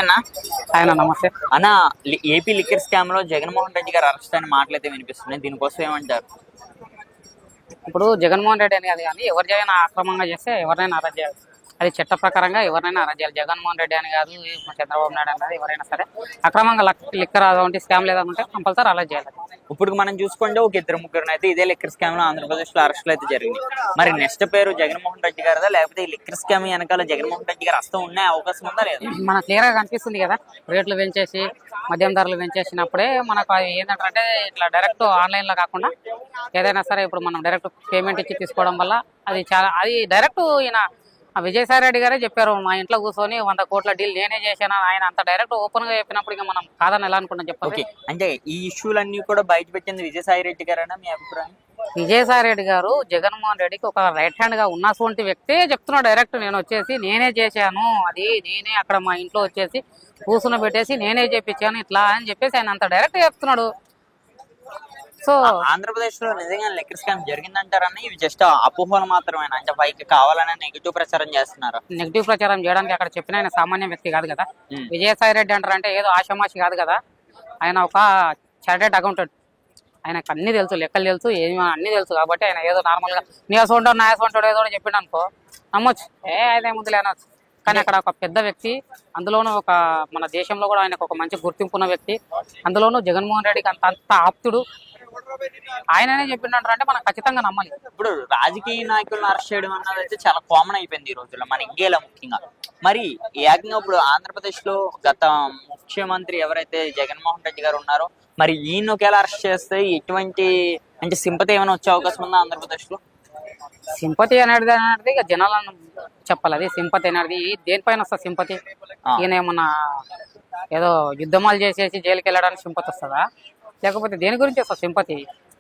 అన్న ఆయన నమస్తే. అన్న ఏపీ లిక్కర్ స్కామ్ లో జగన్మోహన్ రెడ్డి గారు అరెస్ట్ అయిన మాటలైతే వినిపిస్తున్నాయి. దీనికోసం ఏమంటారు? ఇప్పుడు జగన్మోహన్ రెడ్డి అని కాదు కానీ ఎవరినైనా అక్రమంగా చేస్తే ఎవరినైనా అరెస్ట్ చేయాలి. అది చట్ట ప్రకారంగా ఎవరినైనా అరెస్ట్ చేయాలి. జగన్మోహన్ రెడ్డి అని కాదు, చంద్రబాబు నాయుడు అని కాదు, ఎవరైనా సరే అక్రమంగా లిక్కర్ అటువంటి స్కామ్ లేదంటే కంపల్సరీ అరెస్ట్ చేయాలి. ఇప్పుడు మనం చూసుకుంటే ఒక ఇద్దరు ముగ్గురు అయితే ఇదే లిక్కర్ స్కామ్ లో ఆంధ్రప్రదేశ్ లో అరెస్టులు అయితే జరిగింది. మరి నెక్స్ట్ పేరు జగన్మోహన్ రెడ్డి గారిదా, లేకపోతే ఈ లిక్కర్ స్కామ్ వెనకాల జగన్మోహన్ రెడ్డి గారు వస్తూ ఉండే అవకాశం ఉందా లేదా? మనకు క్లియర్ గా కనిపిస్తుంది కదా, రేట్లు పెంచేసి మద్యం ధరలు పెంచేసినప్పుడే మనకు అది ఏంటంటే ఇట్లా డైరెక్ట్ ఆన్లైన్ లో కాకుండా ఏదైనా సరే ఇప్పుడు మనం డైరెక్ట్ పేమెంట్ ఇచ్చి తీసుకోవడం వల్ల అది చాలా అది డైరెక్ట్ ఈయన విజయసాయి రెడ్డి గారే చెప్పారు, మా ఇంట్లో కూర్చొని 100 కోట్ల డీల్ నేనే చేశాను. ఆయన అంత డైరెక్ట్ ఓపెన్ గా చెప్పినప్పుడు ఇంకా మనం కాదని ఎలా అనుకుంటాం చెప్పండి. అంటే ఈ ఇష్యూలన్నీ కూడా బయట పెట్టింది విజయసాయి రెడ్డి గారేనా మీ అభిప్రాయం? విజయసాయి రెడ్డి గారు జగన్మోహన్ రెడ్డికి ఒక రైట్ హ్యాండ్ గా ఉన్నటువంటి వ్యక్తే చెప్తున్నాడు డైరెక్ట్, నేను వచ్చేసి నేనే చేశాను, అది నేనే అక్కడ మా ఇంట్లో వచ్చేసి కూర్చుని పెట్టేసి నేనే చేపించాను ఇట్లా అని చెప్పేసి ఆయన అంత డైరెక్ట్ చెప్తున్నాడు. సో ఆంధ్రప్రదేశ్ లో నిజంగా లిక్కర్ స్కామ్ జరిగిందంటారని ఇవి జస్ట్ అపోహలు మాత్రమేనా? అంటే పైకి కావాలని నెగిటివ్ ప్రచారం చేస్తున్నారు. నెగిటివ్ ప్రచారం చేయడానికి అక్కడ చెప్పిన ఆయన సామాన్య వ్యక్తి కాదు కదా. విజయసాయి రెడ్డి అంటారంటే ఏదో ఆషామాషి కాదు కదా. ఆయన ఒక చార్టెడ్ అకౌంటెంట్, ఆయనకు అన్ని తెలుసు, లెక్కలు తెలుసు, ఏమి అన్ని తెలుసు. కాబట్టి ఆయన ఏదో నార్మల్ గా నీసంటాడు నాయసంటాడు ఏదో చెప్పిండు అనుకో నమ్మొచ్చు, అయితే ముందులే అనొచ్చు. కానీ అక్కడ ఒక పెద్ద వ్యక్తి, అందులోనూ ఒక మన దేశంలో కూడా ఆయనకు ఒక మంచి గుర్తింపు ఉన్న వ్యక్తి, అందులోనూ జగన్మోహన్ రెడ్డికి అంత ఆప్తుడు, ఆయననే చెప్పిండంటారంటే మనం ఖచ్చితంగా నమ్మాలి. ఇప్పుడు రాజకీయ నాయకులను అరెస్ట్ చేయడం అన్నది అయితే చాలా కామన్ అయిపోయింది ఈ రోజుల్లో మన ఇండియాలో ముఖ్యంగా. మరి ఏకంగా ఇప్పుడు ఆంధ్రప్రదేశ్ లో గత ముఖ్యమంత్రి ఎవరైతే జగన్మోహన్ రెడ్డి గారు ఉన్నారో మరి ఈయన ఒకేలా అరెస్ట్ చేస్తే ఎటువంటి అంటే సింపతి ఏమైనా వచ్చే అవకాశం ఉందా ఆంధ్రప్రదేశ్ లో? సింపతి అనేది ఇక జనాలను చెప్పాలి. అది సింపతి అనేది దేనిపైన వస్తుంది సింపతి? ఈయన ఏమన్నా ఏదో యుద్ధమాలు చేసేసి జైలుకి వెళ్ళడానికి సింపతి వస్తుందా, లేకపోతే దేని గురించి వస్తుంది సింపతి?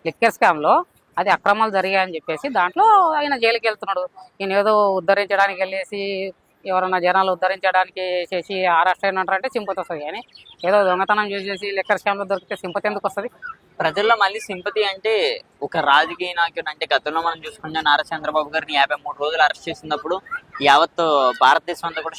లిక్కర్ స్కామ్ లో అది అక్రమాలు జరిగాయని చెప్పేసి దాంట్లో ఆయన జైలుకి వెళ్తున్నాడు. ఈయన ఏదో ఉద్ధరించడానికి వెళ్ళేసి ఎవరైనా జనాలు ఉద్ధరించడానికి చేసి అరెస్ట్ అయినట్టు సింపతి వస్తుంది. కానీ ఏదో దొంగతనం చేసేసి లిక్కర్ స్కామ్ లో దొరికితే సింపతి ఎందుకు వస్తుంది? ప్రజల్లో మళ్ళీ సింపతి అంటే ఒక రాజకీయ నాయకుడు అంటే గతంలో మనం చూసుకుంటే నారా చంద్రబాబు గారిని 53 రోజులు అరెస్ట్ చేసినప్పుడు యావత్ భారతదేశం అంతా కూడా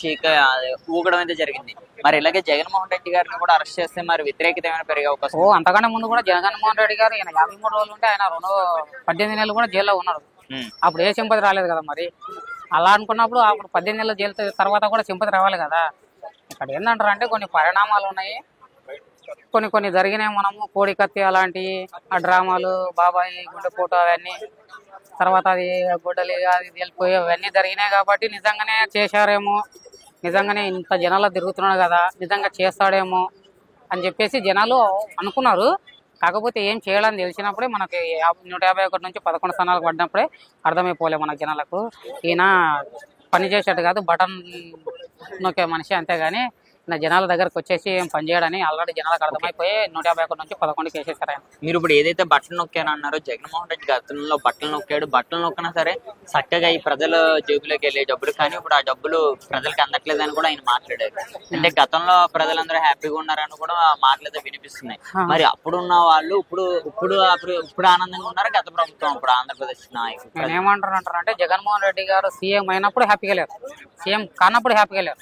ఊగడం అయితే జరిగింది. మరి ఇలాగే జగన్మోహన్ రెడ్డి గారిని కూడా అరెస్ట్ చేస్తే మరి వ్యతిరేకత ఏమైనా పెరిగే అవకాశం? అంతకంటే ముందు కూడా జగన్మోహన్ రెడ్డి గారు ఈయన 53 రోజులు ఉంటే ఆయన 18 నెలలు కూడా జైల్లో ఉన్నాడు. అప్పుడు ఏ సింపతి రాలేదు కదా. మరి అలా అనుకున్నప్పుడు అప్పుడు 18 నెలల జైలు తర్వాత కూడా సింపతి రావాలి కదా. ఇక్కడ ఏంటంటారు అంటే కొన్ని పరిణామాలు ఉన్నాయి, కొన్ని జరిగినాయి. మనము కోడి కత్తి అలాంటి ఆ డ్రామాలు, బాబాయ్ గుండెపోటు అవన్నీ, తర్వాత అది గుడ్డలి అది వెళ్ళిపోయి అవన్నీ జరిగినాయి. కాబట్టి నిజంగానే చేశారేమో, నిజంగానే ఇంత జనాలు తిరుగుతున్నాడు కదా, నిజంగా చేస్తాడేమో అని చెప్పేసి జనాలు అనుకున్నారు. కాకపోతే ఏం చేయాలని తెలిసినప్పుడే మనకి 151 నుంచి 11 స్థానాలకు పడినప్పుడే అర్థమైపోలే మన జనాలకు ఈయన పని చేసేట్టు కాదు, బటన్ నొక్కే మనిషి అంతేగాని నా జనాల దగ్గరకు వచ్చేసి ఏం పని చేయడని ఆల్రెడీ జనాలకు అర్థమైపోయి 151 నుంచి 11కి వేసేసారు ఆయన. మీరు ఇప్పుడు ఏదైతే బట్టలు నొక్కాను అన్నారో జగన్మోహన్ రెడ్డి గతంలో బట్టలు నొక్కాడు, బట్టలు నొక్కినా సరే చక్కగా ఈ ప్రజల జేబులోకి వెళ్ళే డబ్బులు, కానీ ఇప్పుడు ఆ డబ్బులు ప్రజలకు అందట్లేదని కూడా ఆయన మాట్లాడారు. అంటే గతంలో ప్రజలందరూ హ్యాపీగా ఉన్నారని కూడా మాటలైతే వినిపిస్తున్నాయి. మరి అప్పుడున్న వాళ్ళు ఇప్పుడు ఆనందంగా ఉన్నారు గత ప్రభుత్వం ఇప్పుడు ఆంధ్రప్రదేశ్ నాయకులు ఏమంటారంటే జగన్మోహన్ రెడ్డి గారు సీఎం అయినప్పుడు హ్యాపీగా లేరు, సీఎం కానప్పుడు హ్యాపీగా లేరు.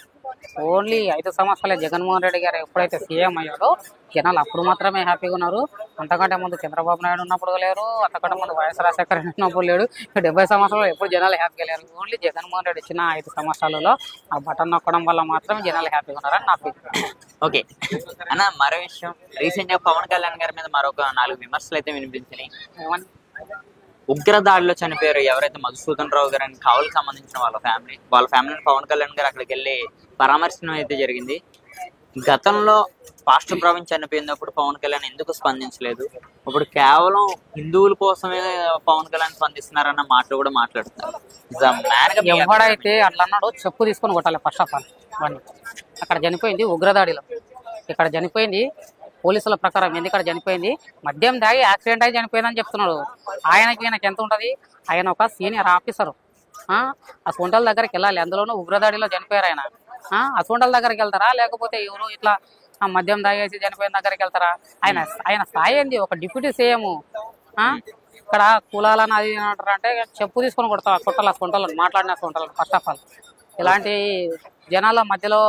ఓన్లీ 5 సంవత్సరాలే జగన్మోహన్ రెడ్డి గారు ఎప్పుడైతే సీఎం అయ్యాడో జనాలు అప్పుడు మాత్రమే హ్యాపీగా ఉన్నారు. అంతకంటే ముందు చంద్రబాబు నాయుడు ఉన్నప్పుడు లేరు, అంతకంటే ముందు వైఎస్ రాజశేఖర ఉన్నప్పుడు లేడు. 70 సంవత్సరాలు ఎప్పుడు జనాలు హ్యాపీగా లేరు. ఓన్లీ జగన్మోహన్ రెడ్డి ఇచ్చిన 5 సంవత్సరాలలో ఆ బటన్ నొక్కడం వల్ల మాత్రం జనాలు హ్యాపీగా ఉన్నారని నా ఫీలింగ్. ఓకే అన్న, మరో విషయం, రీసెంట్ గా పవన్ కళ్యాణ్ గారి మీద మరొక 4 విమర్శలు అయితే వినిపించినాయి. ఉగ్రదాడిలో చనిపోయారు ఎవరైతే మధుసూదన్ రావు గారు అని కావులకు సంబంధించిన వాళ్ళ ఫ్యామిలీని పవన్ కళ్యాణ్ గారు అక్కడికి వెళ్ళి పరామర్శనం అయితే జరిగింది. గతంలో పాస్టర్ ప్రవీణ్ చనిపోయినప్పుడు పవన్ కళ్యాణ్ ఎందుకు స్పందించలేదు? ఇప్పుడు కేవలం హిందువుల కోసమే పవన్ కళ్యాణ్ స్పందిస్తున్నారన్న మాటలు కూడా మాట్లాడుతున్నారు. ఎవడైతే అట్లా అన్నాడో చెప్పు తీసుకొని కొట్టాలి ఫస్ట్ ఆఫ్ ఆల్. వాడిని అక్కడ చనిపోయింది ఉగ్రదాడిలో, ఇక్కడ చనిపోయింది పోలీసుల ప్రకారం ఎందుకు చనిపోయింది, మద్యం దాగి యాక్సిడెంట్ అయి చనిపోయిందని చెప్తున్నాడు. ఆయనకి ఎంత ఉంటుంది? ఆయన ఒక సీనియర్ ఆఫీసరు. ఆ సొంటల దగ్గరికి వెళ్ళాలి, అందులోనూ ఉగ్రదాడిలో చనిపోయారు ఆయన. ఆ సొంటల దగ్గరికి వెళ్తారా, లేకపోతే ఎవరు ఇట్లా మద్యం దాగేసి చనిపోయిన దగ్గరికి వెళ్తారా? ఆయన స్థాయి ఏంది? ఒక డిప్యూటీ సీఎం. ఇక్కడ కులాలని అది అంటారు అంటే చెప్పు తీసుకొని కొట్టాలి సొంటలను, మాట్లాడిన సొంటలను. ఫస్ట్ ఆఫ్ ఆల్ ఇలాంటి జనాల మధ్యలో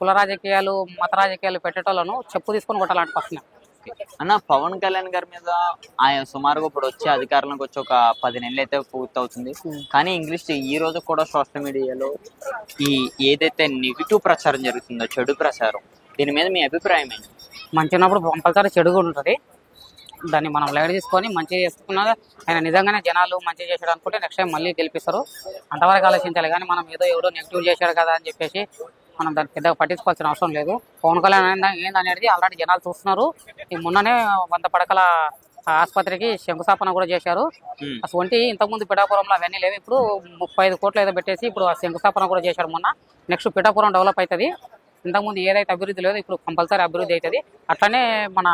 కుల రాజకీయాలు మత రాజకీయాలు పెట్టేటోళ్ళను చెప్పు తీసుకొని కొట్టాలంటే ఫస్ట్ అన్న పవన్ కళ్యాణ్ గారి మీద ఆయన సుమారుగా ఇప్పుడు వచ్చే అధికారంలోకి వచ్చి ఒక 10 నెలలు అయితే పూర్తవుతుంది. కానీ ఇంగ్లీష్ ఈ రోజు కూడా సోషల్ మీడియాలో ఈ ఏదైతే నెగిటివ్ ప్రచారం జరుగుతుందో, చెడు ప్రచారం, దీని మీద మీ అభిప్రాయం ఏంటి? మంచి ఉన్నప్పుడు కంపల్సరీ చెడు కూడా ఉంటుంది. దాన్ని మనం లైట్ తీసుకొని మంచి చేసుకున్నా ఆయన నిజంగానే జనాలు మంచి చేశాడు అనుకుంటే నెక్స్ట్ టైం మళ్ళీ గెలిపిస్తారు. అంతవరకు ఆలోచించాలి. కానీ మనం ఎవడో నెగిటివ్ చేశాడు కదా అని చెప్పేసి మనం దాన్ని పెద్దగా పట్టించుకోవాల్సిన అవసరం లేదు. పవన్ కళ్యాణ్ ఏందనేది ఆల్రెడీ జనాలు చూస్తున్నారు. ఈ మొన్ననే 100 పడకల ఆసుపత్రికి శంకుస్థాపన కూడా చేశారు. అటువంటి ఇంతకుముందు పిఠాపురంలో అవన్నీ లేవు. ఇప్పుడు 35 కోట్లు ఏదో పెట్టేసి ఇప్పుడు ఆ శంకుస్థాపన కూడా చేశారు మొన్న. నెక్స్ట్ పిఠాపురం డెవలప్ అవుతుంది. ఇంతకుముందు ఏదైతే అభివృద్ధి లేదో ఇప్పుడు కంపల్సరీ అభివృద్ధి అవుతుంది. అట్లనే మన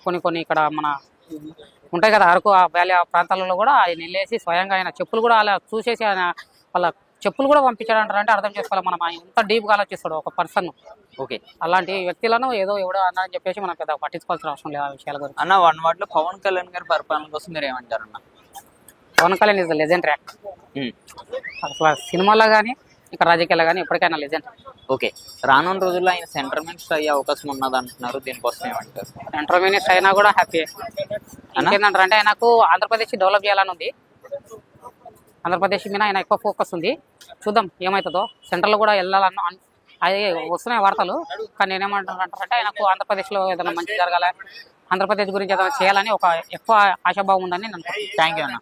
కొన్ని ఇక్కడ మన ఉంటాయి కదా అరకు ఆ వ్యాలీ ఆ ప్రాంతాలలో కూడా ఆయన వెళ్ళేసి స్వయంగా ఆయన చెప్పులు కూడా అలా చూసేసి ఆయన వాళ్ళ చెప్పులు కూడా పంపించాడు అంటారంటే అర్థం చేసుకోవాలి మనం ఎంత డీప్గా ఆలోచిస్తాడు ఒక పర్సన్. ఓకే, అలాంటి వ్యక్తులను ఎవడో అన్నారని చెప్పేసి మనం పెద్ద పట్టించుకోవాల్సిన అవసరం లేదు ఆ విషయాల గురించి. అన్న వన్ వర్డ్ లో పవన్ కళ్యాణ్ గారి పరిపాలన కోసం మీరు ఏమంటారు అన్న? Pawan Kalyan is the legend track. అసలు సినిమాలో కానీ ఇక్కడ రాజకీయాల్లో కానీ ఎప్పటికైనా లెజెండ్. ఓకే, రానున్న రోజుల్లో ఆయన సెంటర్ మినిస్టర్ అయ్యే అవకాశం ఉన్నది అంటున్నారు. దీనికోసం ఏమంటారు? సెంట్రల్ మినిస్టర్ అయినా కూడా హ్యాపీ. ఇంకేంటంటే ఆయనకు ఆంధ్రప్రదేశ్ డెవలప్ చేయాలని ఉంది. ఆంధ్రప్రదేశ్ మీద ఆయన ఎక్కువ ఫోకస్ ఉంది. చూద్దాం ఏమవుతుందో. సెంట్రల్ కూడా వెళ్ళాలన్న అది వస్తున్నాయి వార్తలు. కానీ నేనేమంటానంటే ఆయనకు ఆంధ్రప్రదేశ్లో ఏదైనా మంచి జరగాలి, ఆంధ్రప్రదేశ్ గురించి ఏదైనా చేయాలని ఒక ఎక్కువ ఆశాభావం ఉందని నేను. థ్యాంక్ యూ అన్న.